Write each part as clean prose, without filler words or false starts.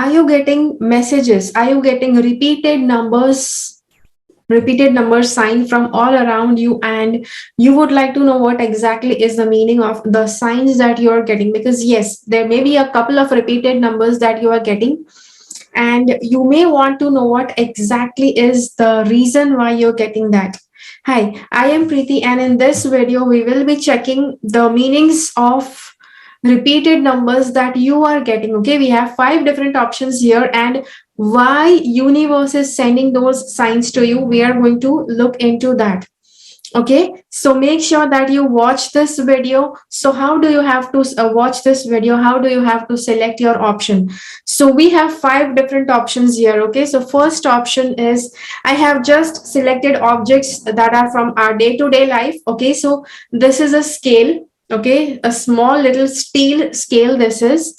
are you getting messages? Are you getting repeated numbers sign from all around you, and you would like to know what exactly is the meaning of the signs that you are getting? Because yes, there may be a couple of repeated numbers that you are getting, and you may want to know what exactly is the reason why you're getting that. Hi, I am Preeti, and in this video we will be checking the meanings of repeated numbers that you are getting. Okay, we have 5 different options here, and why universe is sending those signs to you, we are going to look into that. Okay, so make sure that you watch this video. So how do you have to watch this video? How do you have to select your option? So we have 5 different options here. Okay, so first option is, I have just selected objects that are from our day-to-day life. Okay, so this is a scale. Okay, a small little steel scale. This is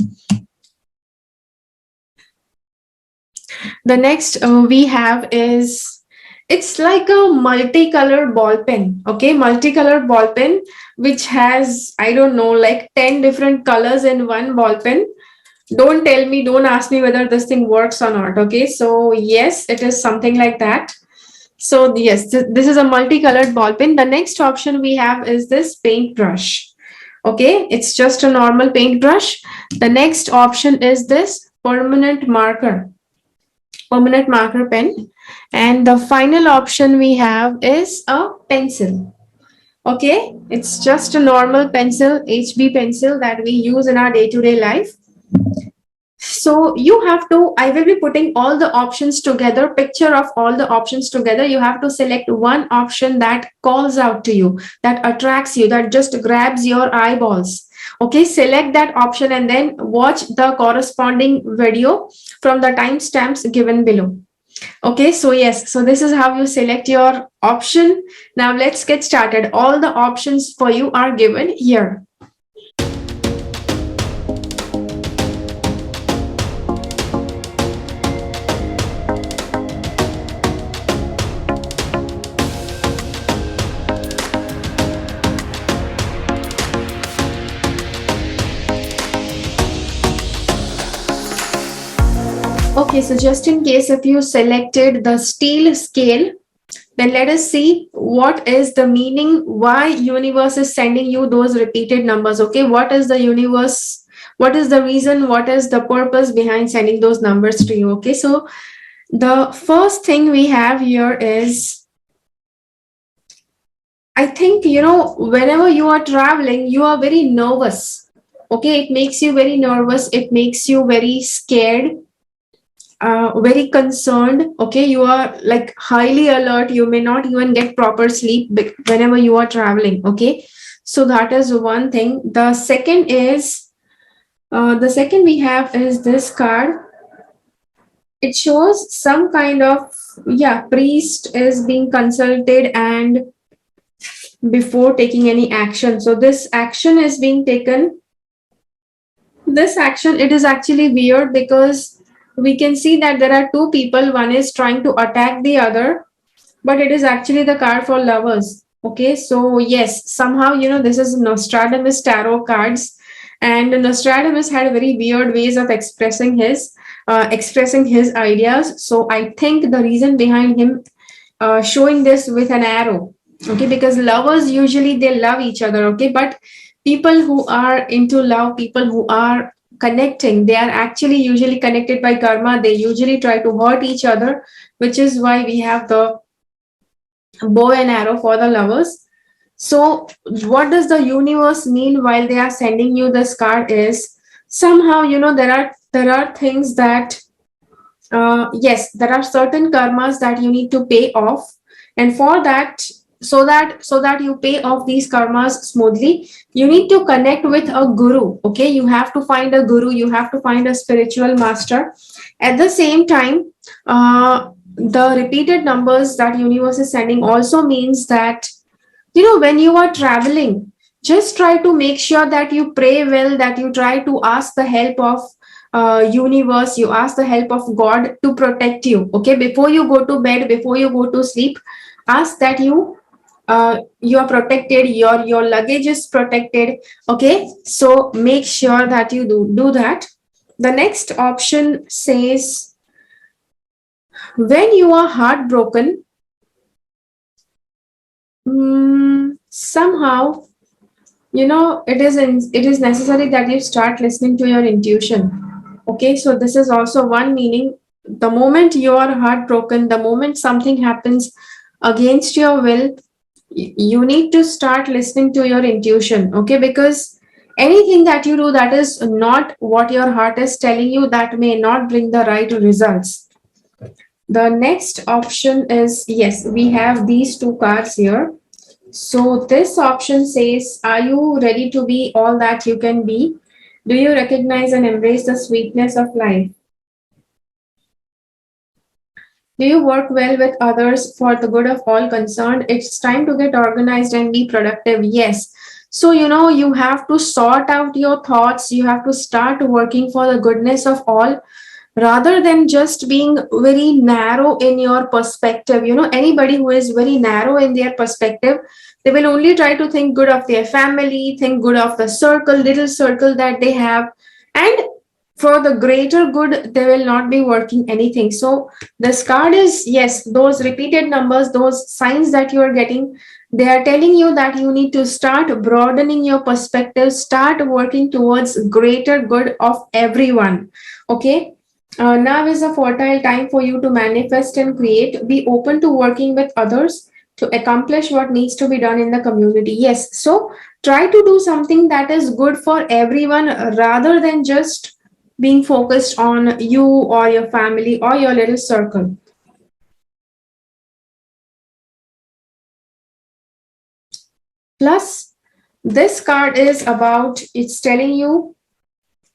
the next we have is, it's like a multicolored ball pen. Okay, multicolored ball pen which has, I don't know, like 10 different colors in one ball pen. Don't tell me, don't ask me whether this thing works or not. Okay, so yes, it is something like that. So yes, this is a multicolored ball pen. The next option we have is this paintbrush. Okay, it's just a normal paintbrush. The next option is this permanent marker pen. And the final option we have is a pencil. Okay, it's just a normal pencil, HB pencil that we use in our day-to-day life. So you have to, I will be putting all the options together, picture of all the options together. You have to select one option that calls out to you, that attracts you, that just grabs your eyeballs. Okay, select that option and then watch the corresponding video from the timestamps given below. Okay, so yes, so this is how you select your option. Now let's get started. All the options for you are given here. Okay, so just in case if you selected the steel scale, then let us see what is the meaning, why universe is sending you those repeated numbers. Okay, what is the universe, what is the reason, what is the purpose behind sending those numbers to you? Okay, so the first thing we have here is, I think, whenever you are traveling, you are very nervous. Okay, it makes you very nervous, it makes you very scared, very concerned. Okay, you are like highly alert, you may not even get proper sleep whenever you are traveling. Okay, so that is one thing. The second is, the second we have is this card. It shows some kind of, yeah, priest is being consulted and before taking any action. So this action is being taken. This action, it is actually weird because we can see that there are 2 people. One is trying to attack the other, but it is actually the card for lovers. Okay, so yes, somehow, this is Nostradamus tarot cards, and Nostradamus had very weird ways of expressing his ideas. So I think the reason behind him showing this with an arrow, okay, because lovers usually they love each other. Okay, but people who are into love, people who are connecting, they are actually usually connected by karma. They usually try to hurt each other, which is why we have the bow and arrow for the lovers. So what does the universe mean while they are sending you this card is, somehow, there are things that, yes, there are certain karmas that you need to pay off, and for that, so that you pay off these karmas smoothly, you need to connect with a guru. Okay, you have to find a guru, you have to find a spiritual master. At the same time, the repeated numbers that universe is sending also means that, when you are traveling, just try to make sure that you pray well, that you try to ask the help of universe, you ask the help of God to protect you. Okay, before you go to bed, before you go to sleep, ask that you are protected, your luggage is protected. Okay, so make sure that you do that. The next option says, when you are heartbroken, somehow, it is necessary that you start listening to your intuition. Okay, so this is also one meaning. The moment you are heartbroken, the moment something happens against your will, you need to start listening to your intuition. Okay, because anything that you do that is not what your heart is telling you, that may not bring the right results. The next option is, yes, we have these two cards here. So this option says, are you ready to be all that you can be? Do you recognize and embrace the sweetness of life? Do you work well with others for the good of all concerned? It's time to get organized and be productive. Yes. So, you have to sort out your thoughts. You have to start working for the goodness of all, rather than just being very narrow in your perspective. Anybody who is very narrow in their perspective, they will only try to think good of their family, think good of the little circle that they have, and for the greater good, they will not be working anything. So this card is, yes, those repeated numbers, those signs that you are getting, they are telling you that you need to start broadening your perspective, start working towards greater good of everyone. Okay. Now is a fertile time for you to manifest and create. Be open to working with others to accomplish what needs to be done in the community. Yes. So try to do something that is good for everyone, rather than just being focused on you or your family or your little circle. Plus, this card is about, it's telling you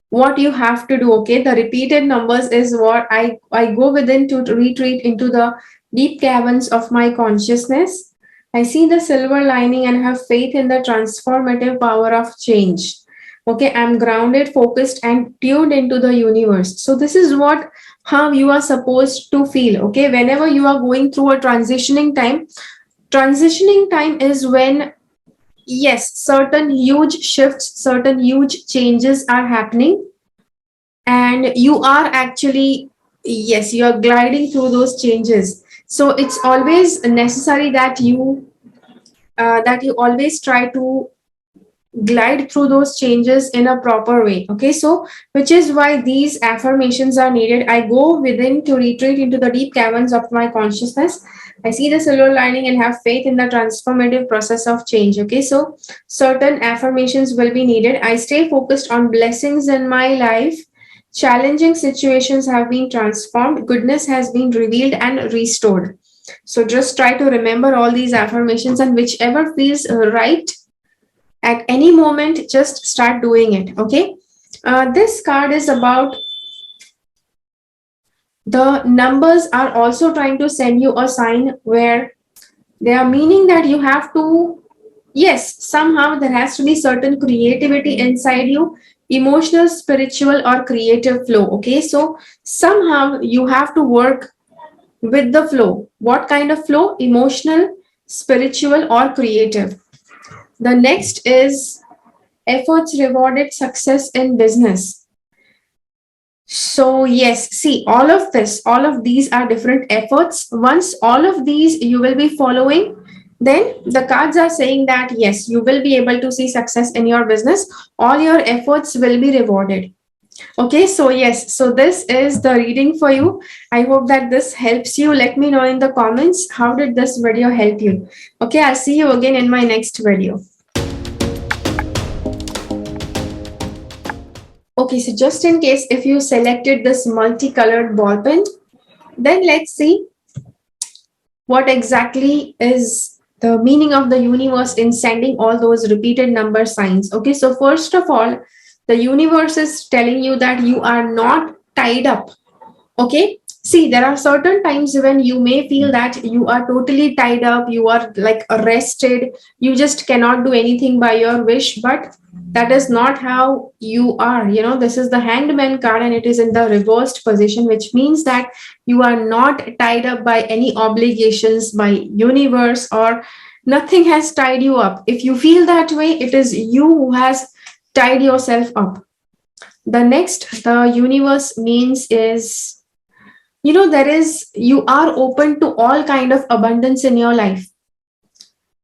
what you have to do. Okay, the repeated numbers is what I go within to retreat into the deep caverns of my consciousness. I see the silver lining and have faith in the transformative power of change. Okay, I'm grounded, focused, and tuned into the universe. So this is what, how you are supposed to feel. Okay, whenever you are going through a transitioning time is when, yes, certain huge shifts, certain huge changes are happening, and you are actually, yes, you are gliding through those changes. So it's always necessary that you always try to glide through those changes in a proper way. Okay, so which is why these affirmations are needed. I go within to retreat into the deep caverns of my consciousness. I see the silver lining and have faith in the transformative process of change. Okay, so certain affirmations will be needed. I stay focused on blessings in my life. Challenging situations have been transformed. Goodness has been revealed and restored. So just try to remember all these affirmations, and whichever feels right at any moment, just start doing it. Okay, this card is about, the numbers are also trying to send you a sign where they are meaning that you have to, yes, somehow there has to be certain creativity inside you, emotional, spiritual, or creative flow. Okay, so somehow you have to work with the flow. What kind of flow? Emotional, spiritual, or creative. The next is efforts rewarded, success in business. So yes, see, all of these are different efforts. Once all of these you will be following, then the cards are saying that yes, you will be able to see success in your business. All your efforts will be rewarded. Okay, so yes, so this is the reading for you. I hope that this helps you. Let me know in the comments, how did this video help you? Okay, I'll see you again in my next video. Okay, so just in case if you selected this multicolored ball pen, then let's see what exactly is the meaning of the universe in sending all those repeated number signs. Okay, so first of all, the universe is telling you that you are not tied up. Okay, see, there are certain times when you may feel that you are totally tied up, you are like arrested, you just cannot do anything by your wish, but that is not how you are. This is the Hanged Man card, and it is in the reversed position, which means that you are not tied up by any obligations by universe, or nothing has tied you up. If you feel that way, it is you who has tied yourself up. The next, the universe means is, you are open to all kind of abundance in your life.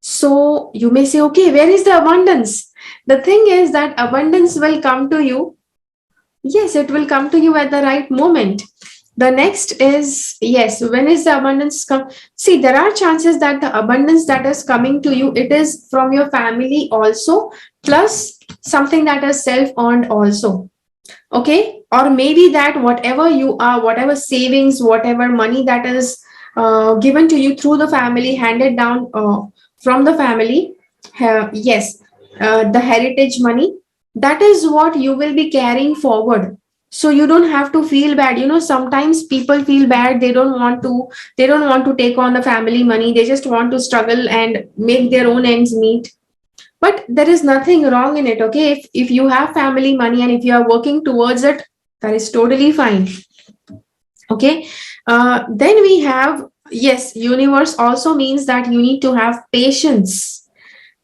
So you may say, okay, where is the abundance? The thing is that abundance will come to you. Yes, it will come to you at the right moment. The next is, yes, when is the abundance come? See, there are chances that the abundance that is coming to you, it is from your family also, plus something that is self-earned also. Okay, or maybe that whatever you are, whatever savings, whatever money that is given to you through the family, handed down from the family, yes, the heritage money, that is what you will be carrying forward. So you don't have to feel bad. Sometimes people feel bad, they don't want to take on the family money, they just want to struggle and make their own ends meet. But there is nothing wrong in it. Okay, if you have family money and if you are working towards it, that is totally fine. Okay, then we have, yes, universe also means that you need to have patience.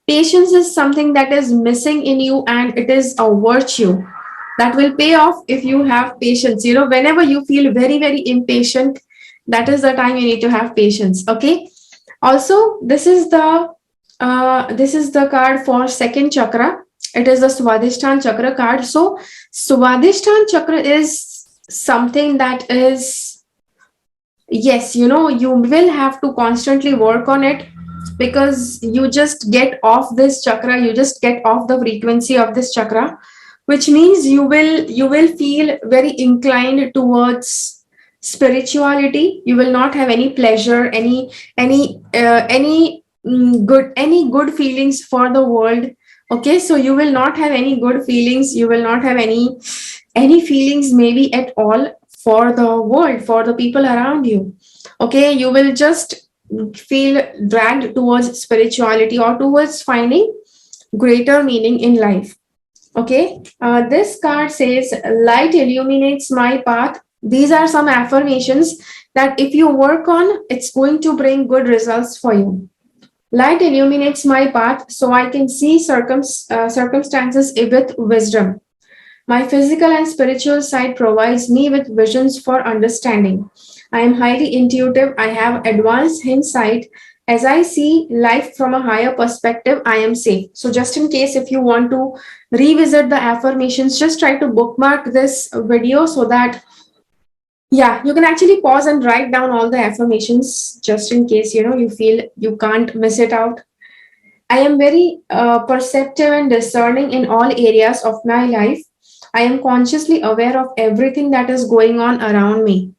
Patience is something that is missing in you, and it is a virtue that will pay off if you have patience. Whenever you feel very very impatient, that is the time you need to have patience. Okay, also this is the card for second chakra. It is the Swadhisthana chakra card. So Swadhisthana chakra is something that is, yes, you will have to constantly work on it, because you just get off this chakra, you just get off the frequency of this chakra, which means you will feel very inclined towards spirituality. You will not have any pleasure, any good feelings for the world. Okay, so you will not have any good feelings, you will not have any feelings maybe at all for the world, for the people around you. Okay, you will just feel dragged towards spirituality or towards finding greater meaning in life. Okay, this card says, light illuminates my path. These are some affirmations that if you work on, it's going to bring good results for you. Light illuminates my path so I can see circumstances with wisdom. My physical and spiritual side provides me with visions for understanding. I am highly intuitive. I have advanced insight. As I see life from a higher perspective, I am safe. So, just in case if you want to revisit the affirmations, just try to bookmark this video so that, yeah, you can actually pause and write down all the affirmations just in case you feel you can't miss it out. I am very perceptive and discerning in all areas of my life. I am consciously aware of everything that is going on around me.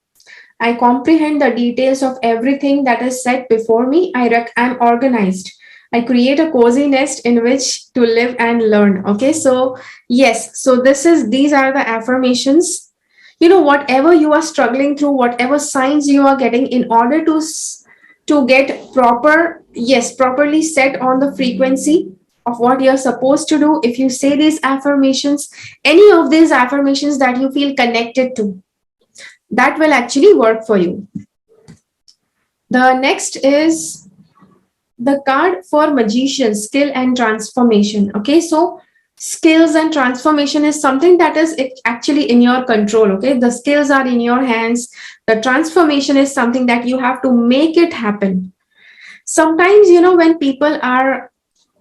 I comprehend the details of everything that is set before me. I'm organized. I create a cozy nest in which to live and learn. Okay, so yes, so these are the affirmations. Whatever you are struggling through, whatever signs you are getting, in order to get properly set on the frequency of what you're supposed to do. If you say these affirmations, any of these affirmations that you feel connected to, that will actually work for you. The next is the card for magician, skill and transformation. Okay, so skills and transformation is something that is actually in your control. Okay, the skills are in your hands, the transformation is something that you have to make it happen. Sometimes when people are,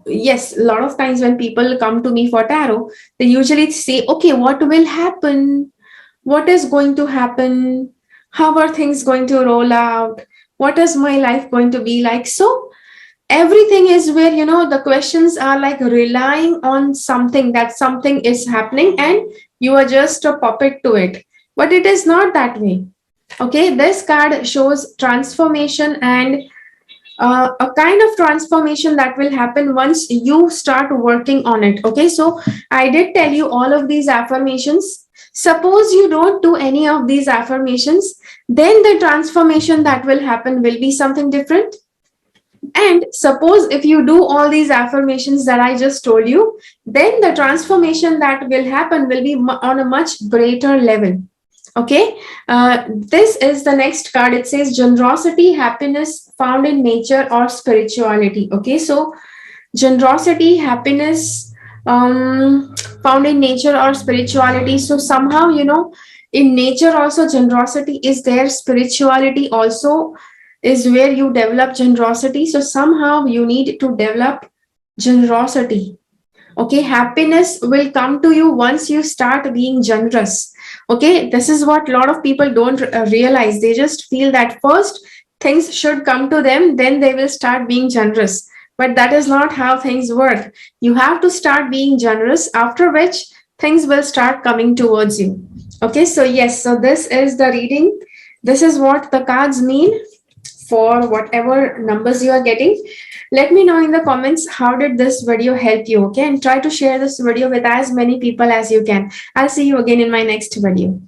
yes, a lot of times when people come to me for tarot, they usually say, okay, what will happen, what is going to happen, how are things going to roll out, what is my life going to be like. So everything is where the questions are like relying on something, that something is happening and you are just a puppet to it, but it is not that way. Okay, this card shows transformation, and a kind of transformation that will happen once you start working on it. Okay, so I did tell you all of these affirmations. Suppose you don't do any of these affirmations, then the transformation that will happen will be something different. And suppose if you do all these affirmations that I just told you, then the transformation that will happen will be on a much greater level. Okay, this is the next card. It says generosity, happiness found in nature or spirituality. Okay, so generosity, happiness, found in nature or spirituality. So somehow, in nature also generosity is there. Spirituality also is where you develop generosity. So somehow you need to develop generosity. Okay, happiness will come to you once you start being generous. Okay, this is what a lot of people don't realize. They just feel that first things should come to them, then they will start being generous. But that is not how things work. You have to start being generous, after which things will start coming towards you. Okay, so yes, so this is the reading. This is what the cards mean for whatever numbers you are getting. Let me know in the comments how did this video help you, okay? And try to share this video with as many people as you can. I'll see you again in my next video.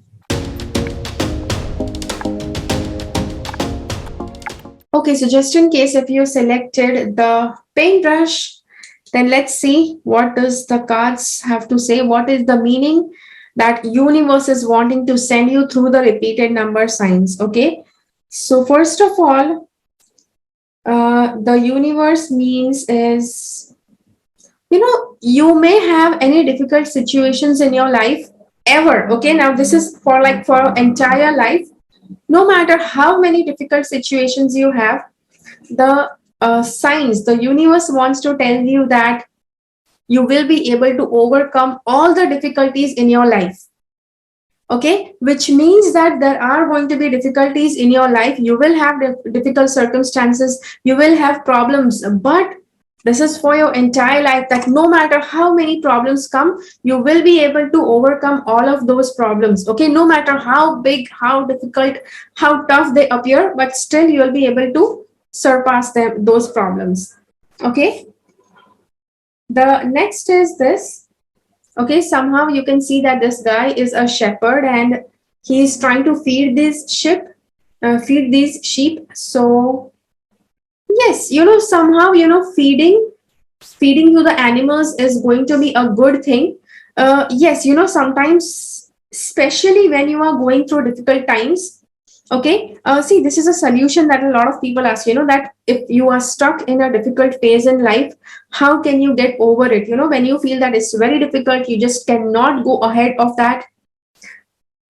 Okay, so just in case if you selected the paintbrush, then let's see what does the cards have to say. What is the meaning that universe is wanting to send you through the repeated number signs, okay? So first of all, the universe means is, you may have any difficult situations in your life ever. Okay, now this is for like for entire life. No matter how many difficult situations you have, the signs, the universe wants to tell you that you will be able to overcome all the difficulties in your life. Okay, which means that there are going to be difficulties in your life. You will have difficult circumstances, you will have problems, but this is for your entire life, that no matter how many problems come, you will be able to overcome all of those problems. Okay, no matter how big, how difficult, how tough they appear, but still you will be able to surpass them, those problems. Okay, the next is this. Okay, somehow you can see that this guy is a shepherd and he is trying to feed feed these sheep. So yes, somehow, feeding to the animals is going to be a good thing. Yes, sometimes, especially when you are going through difficult times. Okay, see, this is a solution that a lot of people ask, that if you are stuck in a difficult phase in life, how can you get over it? When you feel that it's very difficult, you just cannot go ahead of that.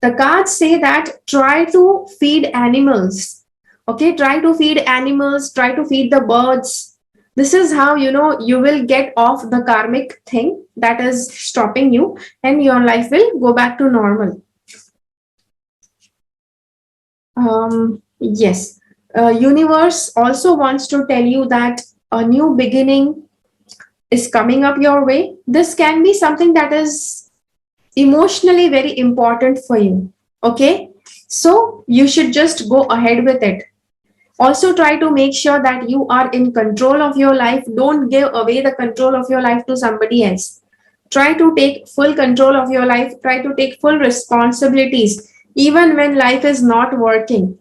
The cards say that try to feed animals. Okay, try to feed animals, try to feed the birds. This is how, you will get off the karmic thing that is stopping you, and your life will go back to normal. Yes, universe also wants to tell you that a new beginning is coming up your way. This can be something that is emotionally very important for you. Okay, so you should just go ahead with it. Also try to make sure that you are in control of your life. Don't give away the control of your life to somebody else. Try to take full control of your life. Try to take full responsibilities even when life is not working.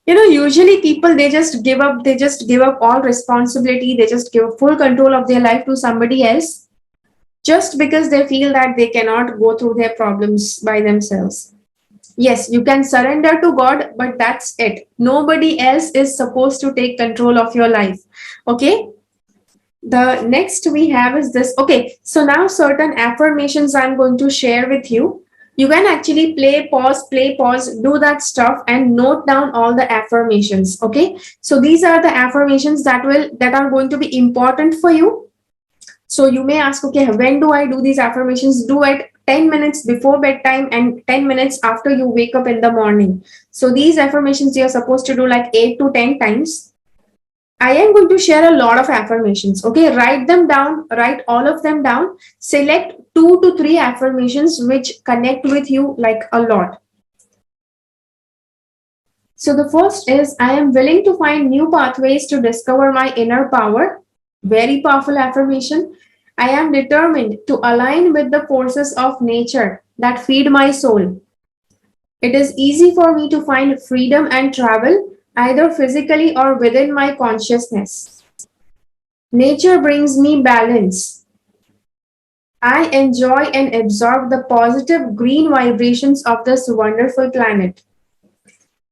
Usually people, they just give up all responsibility, they just give full control of their life to somebody else, just because they feel that they cannot go through their problems by themselves. Yes, you can surrender to God, but that's it. Nobody else is supposed to take control of your life. Okay, the next we have is this. Okay, so now certain affirmations I'm going to share with you. You can actually play pause, do that stuff and note down all the affirmations. Okay, so these are the affirmations that are going to be important for you. So you may ask, okay, when do I do these affirmations? Do it 10 minutes before bedtime and 10 minutes after you wake up in the morning. So these affirmations you're supposed to do like 8 to 10 times. I am going to share a lot of affirmations. Okay, write them down, write all of them down. Select 2 to 3 affirmations which connect with you like a lot. So the first is, I am willing to find new pathways to discover my inner power. Very powerful affirmation. I am determined to align with the forces of nature that feed my soul. It is easy for me to find freedom and travel, either physically or within my consciousness. Nature brings me balance. I enjoy and absorb the positive green vibrations of this wonderful planet.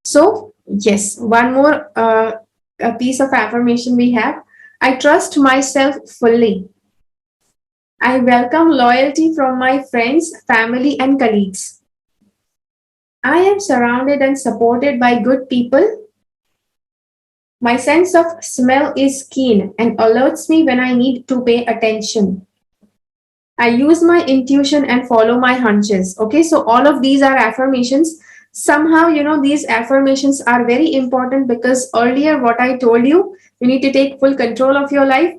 So, yes, one more a piece of affirmation we have. I trust myself fully. I welcome loyalty from my friends, family, and colleagues. I am surrounded and supported by good people. My sense of smell is keen and alerts me when I need to pay attention. I use my intuition and follow my hunches. Okay, so all of these are affirmations. Somehow, these affirmations are very important because earlier, what I told you, you need to take full control of your life.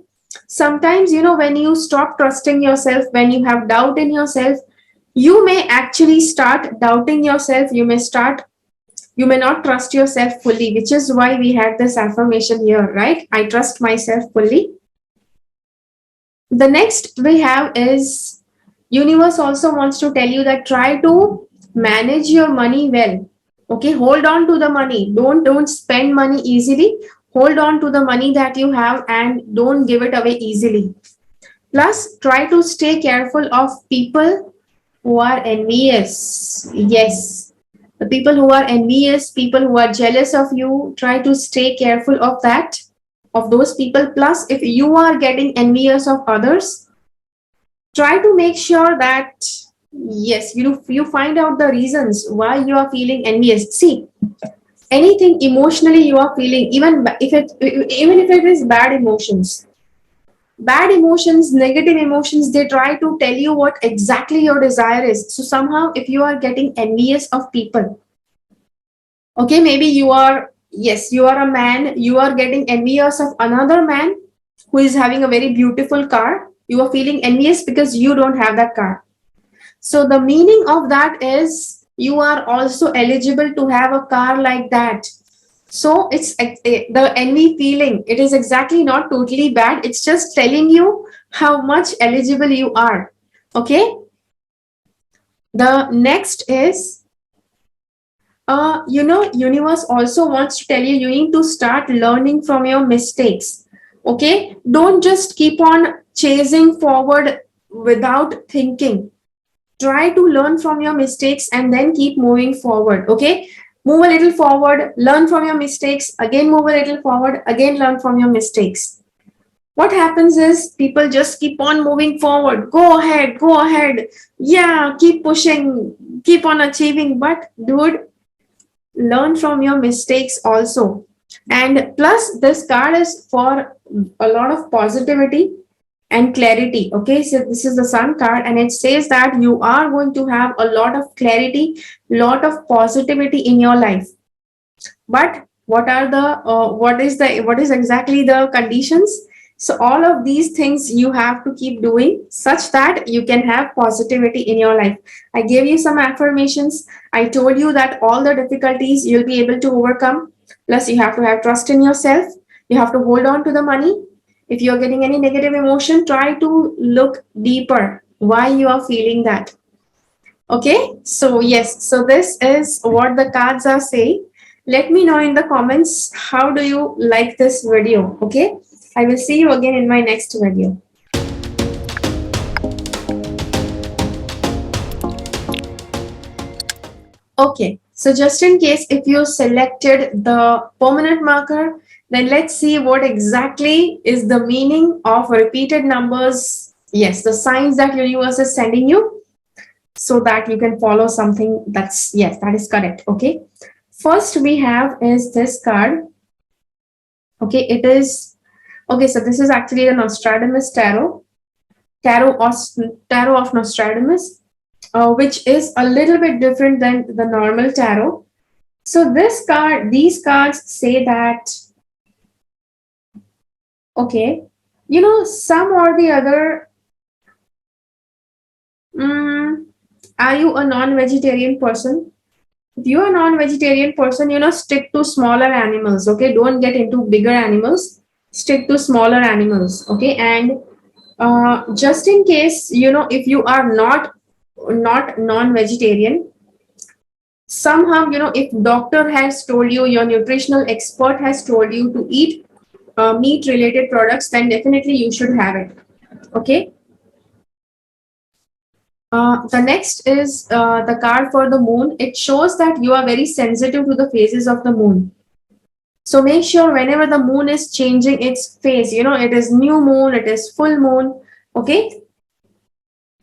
Sometimes, when you stop trusting yourself, when you have doubt in yourself, you may actually start doubting yourself. You may not trust yourself fully, which is why we had this affirmation here, right? I trust myself fully. The next we have is universe also wants to tell you that try to manage your money well. Okay, hold on to the money. Don't spend money easily. Hold on to the money that you have and don't give it away easily. Plus, try to stay careful of people who are envious. Yes, the people who are envious, people who are jealous of you, try to stay careful of that, of those people. Plus, if you are getting envious of others, try to make sure that yes, you find out the reasons why you are feeling envious. See, anything emotionally you are feeling, even if it is bad emotions, negative emotions, they try to tell you what exactly your desire is. So somehow, if you are getting envious of people, okay, maybe you are a man, you are getting envious of another man who is having a very beautiful car. You are feeling envious because you don't have that car. So the meaning of that is you are also eligible to have a car like that. So the envy feeling. It is exactly not totally bad. It's just telling you how much eligible you are. Okay. The next is, universe also wants to tell you you need to start learning from your mistakes. Okay. Don't just keep on chasing forward without thinking. Try to learn from your mistakes and then keep moving forward. Okay, move a little forward, learn from your mistakes, again move a little forward, again learn from your mistakes. What happens is people just keep on moving forward, go ahead, yeah, keep pushing, keep on achieving, but dude, learn from your mistakes also. And plus this card is for a lot of positivity and clarity. Okay, so this is the sun card and it says that you are going to have a lot of clarity, lot of positivity in your life. But what is exactly the conditions? So all of these things you have to keep doing such that you can have positivity in your life. I gave you some affirmations. I told you that all the difficulties you'll be able to overcome. Plus you have to have trust in yourself. You have to hold on to the money. If you're getting any negative emotion, try to look deeper why you are feeling that. Okay, so yes, so this is what the cards are saying. Let me know in the comments how do you like this video. Okay, I will see you again in my next video. Okay, so just in case if you selected the permanent marker, then let's see what exactly is the meaning of repeated numbers. Yes, the signs that universe is sending you so that you can follow something that's, yes, that is correct. Okay, first we have is this card. Okay, it is, okay, so this is actually the Nostradamus tarot of Nostradamus, which is a little bit different than the normal tarot. So these cards say that, okay, some or the other, are you a non-vegetarian person? If you're a non-vegetarian person, stick to smaller animals. Okay, don't get into bigger animals. Stick to smaller animals. Okay, and just in case, if you are not non-vegetarian, somehow, if doctor has told you, your nutritional expert has told you to eat meat related products, then definitely you should have it. Okay. The next is the card for the moon. It shows that you are very sensitive to the phases of the moon. So make sure whenever the moon is changing its phase, it is new moon, it is full moon. Okay.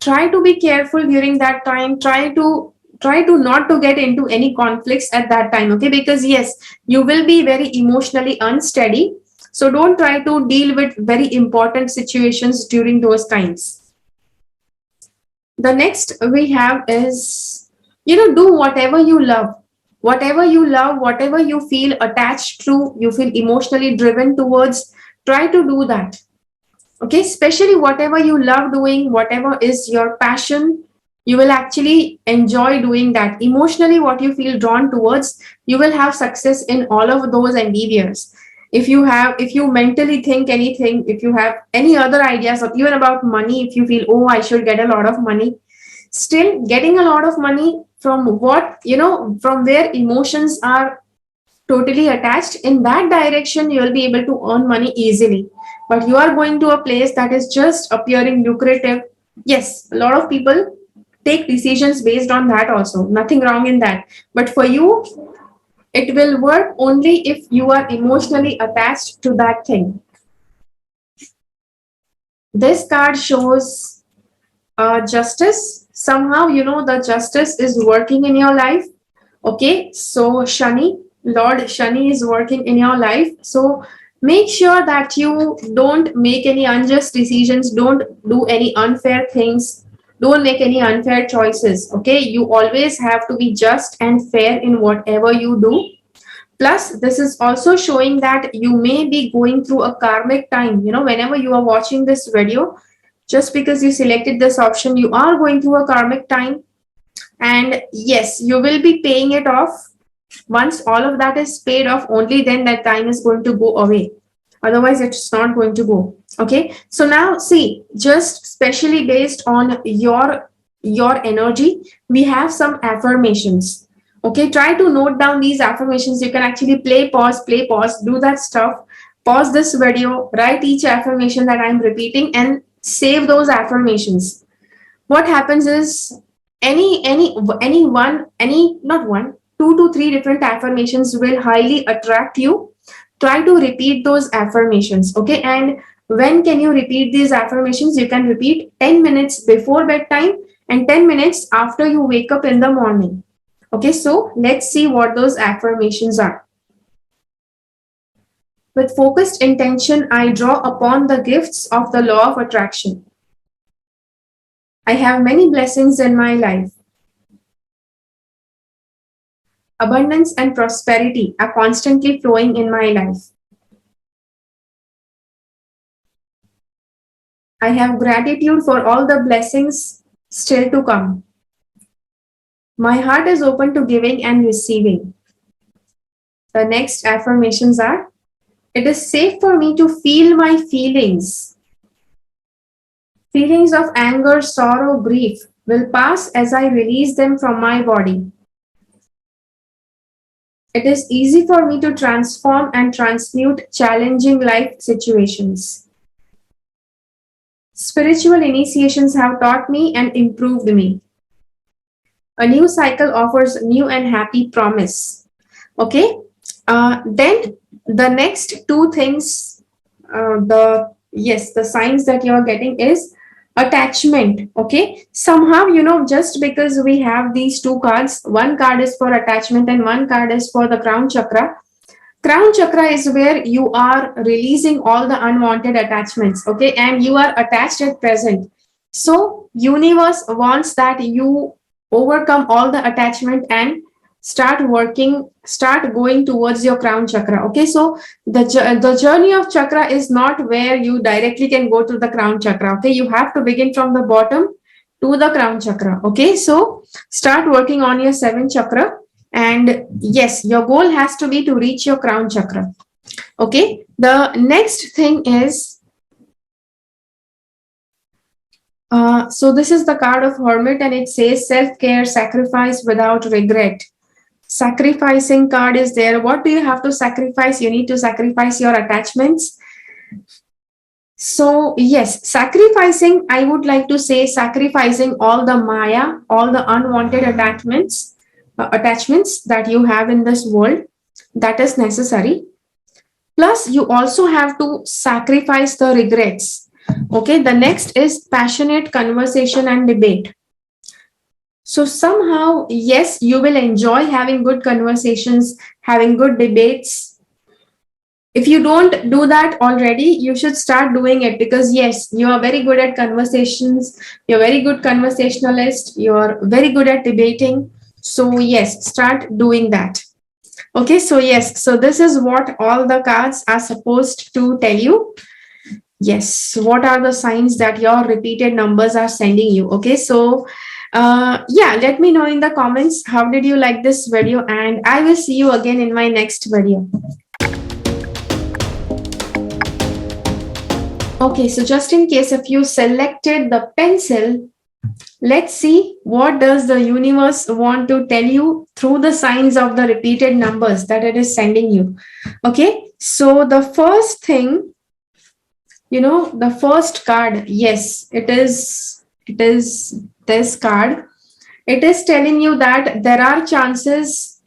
try to be careful during that time. Try to not to get into any conflicts at that time, okay? Because yes, you will be very emotionally unsteady, so don't try to deal with very important situations during those times. The next we have is, do whatever you love. Whatever you love, whatever you feel attached to, you feel emotionally driven towards, try to do that. Okay, especially whatever you love doing, whatever is your passion, you will actually enjoy doing that. Emotionally, what you feel drawn towards, you will have success in all of those endeavors. If you mentally think anything, if you have any other ideas, or even about money, if you feel, oh, I should get a lot of money, still getting a lot of money from what, from where emotions are totally attached, in that direction you will be able to earn money easily. But you are going to a place that is just appearing lucrative. Yes, a lot of people take decisions based on that also, nothing wrong in that. But for you, it will work only if you are emotionally attached to that thing. This card shows justice. Somehow, the justice is working in your life. Okay, so Shani, Lord Shani is working in your life. So make sure that you don't make any unjust decisions, don't do any unfair things, don't make any unfair choices. Okay, you always have to be just and fair in whatever you do. Plus, this is also showing that you may be going through a karmic time. Whenever you are watching this video, just because you selected this option, you are going through a karmic time. And yes, you will be paying it off. Once all of that is paid off, only then that time is going to go away. Otherwise, it's not going to go. Okay. So now see, just specially based on your energy, we have some affirmations. Okay, try to note down these affirmations. You can actually play, pause, do that stuff. Pause this video, write each affirmation that I'm repeating, and save those affirmations. What happens is, any one, any not one, 2 to 3 different affirmations will highly attract you. Try to repeat those affirmations. Okay, and when can you repeat these affirmations? You can repeat 10 minutes before bedtime and 10 minutes after you wake up in the morning. Okay, so let's see what those affirmations are. With focused intention, I draw upon the gifts of the law of attraction. I have many blessings in my life. Abundance and prosperity are constantly flowing in my life. I have gratitude for all the blessings still to come. My heart is open to giving and receiving. The next affirmations are, it is safe for me to feel my feelings. Feelings of anger, sorrow, grief will pass as I release them from my body. It is easy for me to transform and transmute challenging life situations. Spiritual initiations have taught me and improved me. A new cycle offers new and happy promise. Okay. Then the next two things, the signs that you are getting is attachment. Okay, somehow, just because we have these two cards, one card is for attachment and one card is for the crown chakra. Crown chakra is where you are releasing all the unwanted attachments. Okay, and you are attached at present. So universe wants that you overcome all the attachment and start going towards your crown chakra. Okay, so the journey of chakra is not where you directly can go to the crown chakra. Okay, you have to begin from the bottom to the crown chakra. Okay, so start working on your 7th chakra, and yes, your goal has to be to reach your crown chakra. Okay, the next thing is, so this is the card of Hermit, and it says self-care, sacrifice without regret. Sacrificing card is there. What do you have to sacrifice? You need to sacrifice your attachments. So yes, sacrificing, I would like to say sacrificing all the Maya, all the unwanted attachments that you have in this world, that is necessary. Plus, you also have to sacrifice the regrets. Okay, the next is passionate conversation and debate. So somehow, yes, you will enjoy having good conversations, having good debates. If you don't do that already, you should start doing it, because yes, you are very good at conversations, you're very good conversationalist, you're very good at debating. So yes, start doing that. Okay, so yes, so this is what all the cards are supposed to tell you. Yes, what are the signs that your repeated numbers are sending you? Okay, so yeah, let me know in the comments how did you like this video, and I will see you again in my next video. Okay, so just in case if you selected the pencil, let's see what does the universe want to tell you through the signs of the repeated numbers that it is sending you. Okay, so the first thing, the first card, yes, it is this card. It is telling you that there are chances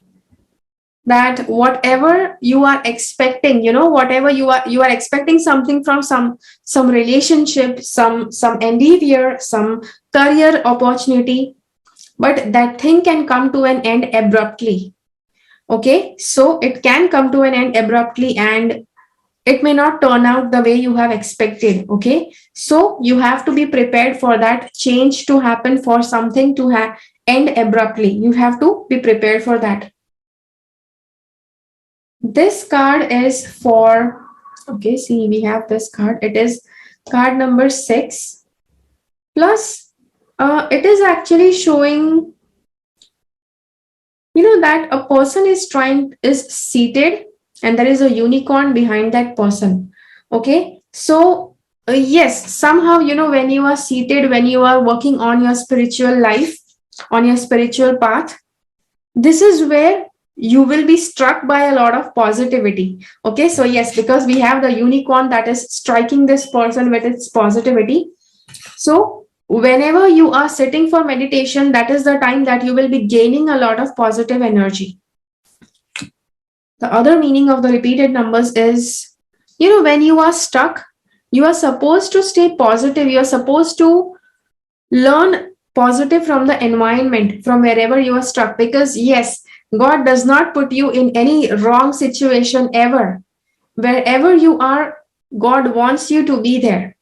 that whatever you are expecting, whatever you are expecting something from some relationship, some endeavor, some career opportunity, but that thing can come to an end abruptly. Okay, so it can come to an end abruptly, and it may not turn out the way you have expected. Okay, so you have to be prepared for that change to happen, for something to end abruptly. You have to be prepared for that. This card is for, okay, see, we have this card. It is card number 6. Plus, it is actually showing, that a person is seated, and there is a unicorn behind that person. Okay, so yes, somehow, when you are seated, when you are working on your spiritual life, on your spiritual path, this is where you will be struck by a lot of positivity. Okay, so yes, because we have the unicorn that is striking this person with its positivity. So whenever you are sitting for meditation, that is the time that you will be gaining a lot of positive energy. The other meaning of the repeated numbers is, when you are stuck, you are supposed to stay positive. You are supposed to learn positive from the environment, from wherever you are stuck, because yes, God does not put you in any wrong situation ever. Wherever you are, God wants you to be there.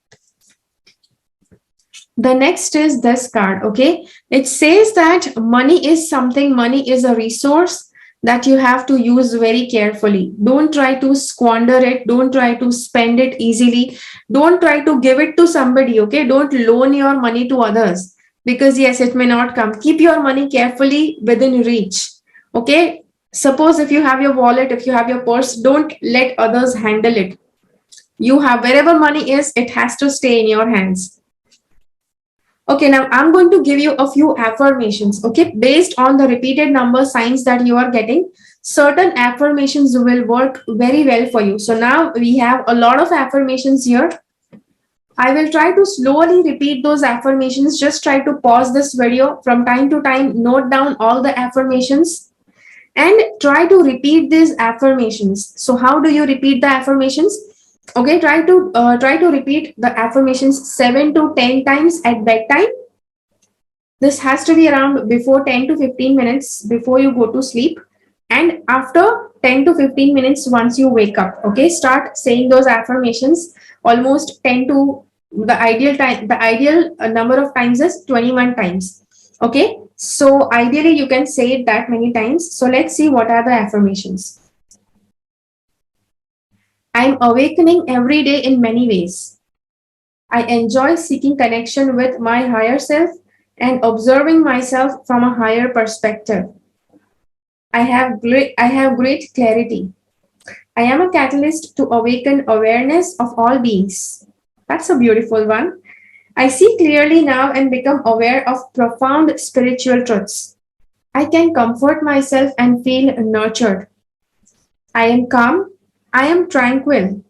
The next is this card. Okay, it says that money is a resource that you have to use very carefully. Don't try to squander it, don't try to spend it easily, don't try to give it to somebody. Okay, don't loan your money to others, because yes, it may not come. Keep your money carefully within reach. Okay, suppose if you have your wallet, if you have your purse, don't let others handle it. You have, wherever money is, it has to stay in your hands. Okay, now I'm going to give you a few affirmations. Okay, based on the repeated number signs that you are getting, certain affirmations will work very well for you. So now we have a lot of affirmations here. I will try to slowly repeat those affirmations. Just try to pause this video from time to time, note down all the affirmations, and try to repeat these affirmations. So how do you repeat the affirmations? Okay, try to repeat the affirmations 7 to 10 times at bedtime. This has to be around before 10 to 15 minutes before you go to sleep, and after 10 to 15 minutes once you wake up. Okay, start saying those affirmations almost 10 to, the ideal time, the ideal number of times is 21 times. Okay, so ideally you can say it that many times. So let's see what are the affirmations. I'm awakening every day in many ways. I enjoy seeking connection with my higher self and observing myself from a higher perspective. I have great clarity. I am a catalyst to awaken awareness of all beings. That's a beautiful one. I see clearly now and become aware of profound spiritual truths. I can comfort myself and feel nurtured. I am calm. I am tranquil.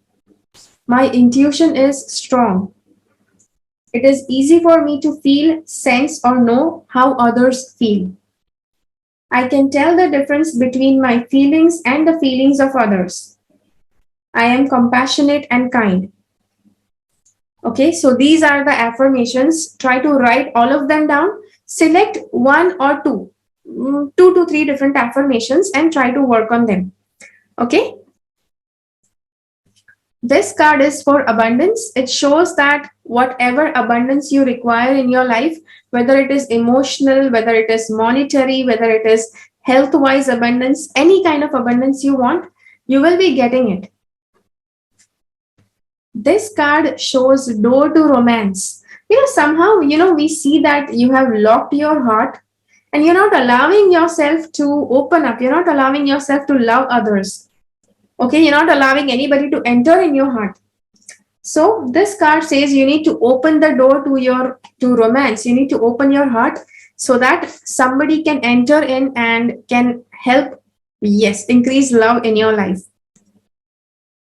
My intuition is strong. It is easy for me to feel, sense, or know how others feel. I can tell the difference between my feelings and the feelings of others. I am compassionate and kind. Okay, so these are the affirmations. Try to write all of them down. Select one or two, 2 to 3 different affirmations and try to work on them. Okay, this card is for abundance. It shows that whatever abundance you require in your life, whether it is emotional, whether it is monetary, whether it is health wise abundance, any kind of abundance you want, you will be getting it. This card shows door to romance. Somehow, we see that you have locked your heart and you're not allowing yourself to open up. You're not allowing yourself to love others. Okay, you're not allowing anybody to enter in your heart. So this card says you need to open the door to romance. You need to open your heart so that somebody can enter in and can help, yes, increase love in your life.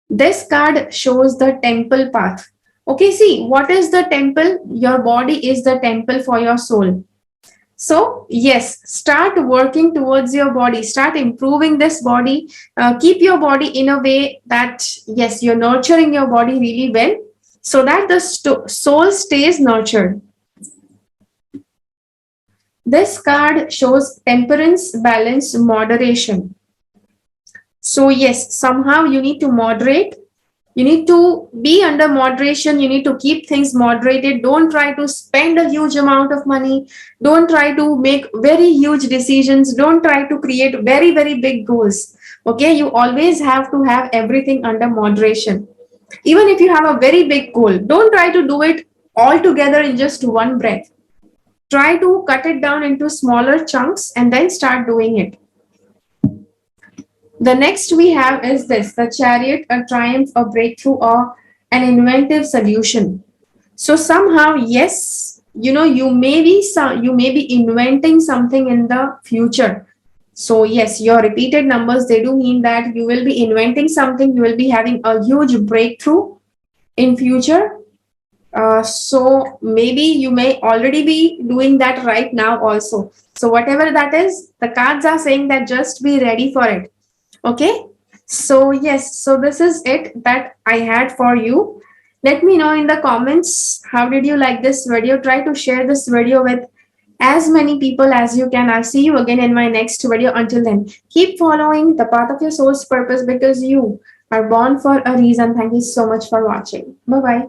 This card shows the temple path. Okay, see, what is the temple? Your body is the temple for your soul. So, yes, start working towards your body, start improving this body, keep your body in a way that, yes, you're nurturing your body really well so that the soul stays nurtured. This card shows temperance, balance, moderation. So, yes, somehow you need to moderate. You need to be under moderation. You need to keep things moderated. Don't try to spend a huge amount of money. Don't try to make very huge decisions. Don't try to create very, very big goals. Okay, you always have to have everything under moderation. Even if you have a very big goal, don't try to do it all together in just one breath. Try to cut it down into smaller chunks and then start doing it. The next we have is this, the chariot, a triumph, a breakthrough, or an inventive solution. So somehow, yes, you may be inventing something in the future. So yes, your repeated numbers, they do mean that you will be inventing something, you will be having a huge breakthrough in future. So maybe you may already be doing that right now also. So whatever that is, the cards are saying that just be ready for it. Okay, so yes, so this is it that I had for you. Let me know in the comments, how did you like this video? Try to share this video with as many people as you can. I'll see you again in my next video. Until then, keep following the path of your soul's purpose because you are born for a reason. Thank you so much for watching. Bye bye.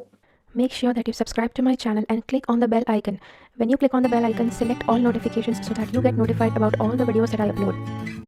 Make sure that you subscribe to my channel and click on the bell icon. When you click on the bell icon, select all notifications so that you get notified about all the videos that I upload.